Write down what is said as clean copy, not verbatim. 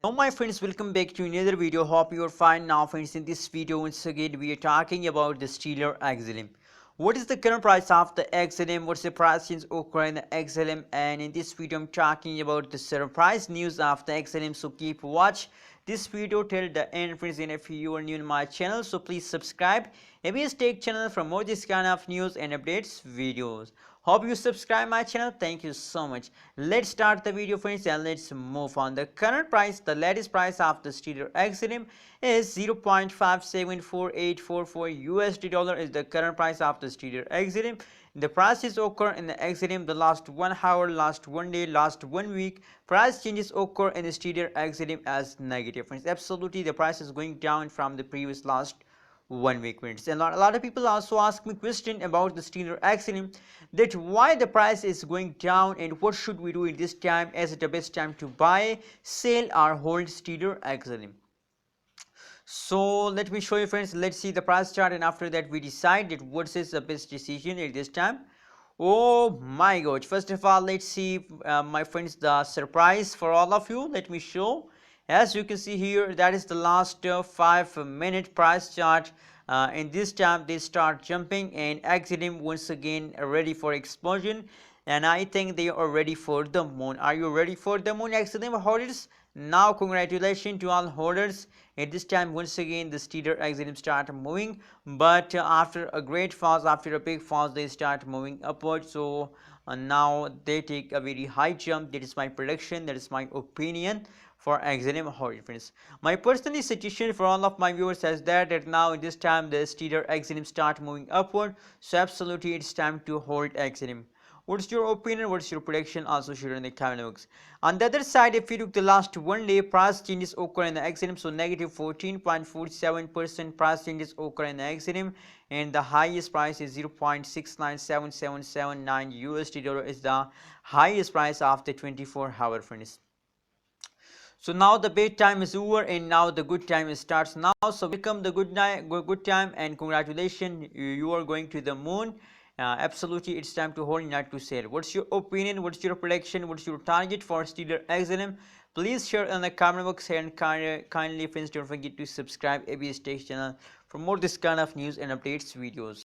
Hello my friends, welcome back to another video. Hope you are fine. Now friends, in this video once again we are talking about the Stellar XLM. What is the current price of the XLM? What's the price change occur in the XLM? And in this video I'm talking about the surprise news of the XLM. So keep watch this video till the end friends. And if you are new in my channel, so please subscribe ABS Tech channel for more this kind of news and updates videos. Hope you subscribe my channel. Thank you so much. Let's start the video friends and let's move on. The current price, the latest price of the Stellar XLM is 0.574844 USD dollar is the current price of the Stellar XLM. The prices occur in the XLM the last 1 hour, last 1 day, last 1 week. Price changes occur in the Stellar XLM as negative friends. Absolutely the price is going down from the previous last 1 week friends. And a lot of people also ask me question about the Stellar XLM, that why the price is going down and what should we do in this time, as it the best time to buy, sell or hold Stellar XLM. So let me show you friends. Let's see the price chart and after that we decide that what is the best decision at this time. Oh my god, first of all let's see my friends the surprise for all of you. Let me show. As you can see here, that is the last 5-minute price chart. In this time they start jumping and XLM once again ready for explosion, and I think they are ready for the moon. Are you ready for the moon, XLM holders? Now congratulations to all holders. At this time once again the Stellar XLM start moving, but after a great falls, after a big falls, they start moving upward. So now they take a very high jump. That is my prediction, that is my opinion for XLM holders friends. My personal suggestion for all of my viewers is that now in this time the Stellar XLM start moving upward, so absolutely it's time to hold XLM. What's your opinion? What's your prediction? Also share in the comment box. On the other side, if you look the last 1 day, price changes occur in the XLM, so negative 14.47% price changes occur in the XLM, and the highest price is 0.697779 USD dollar is the highest price of the 24-hour friends. So now the bad time is over and now the good time starts now. So welcome the good time and congratulations, you are going to the moon. Absolutely it's time to hold, not to sell. What's your opinion? What's your prediction? What's your target for Stellar XLM? Please share in the comment box and kindly friends don't forget to subscribe ABS Tech channel for more this kind of news and updates videos.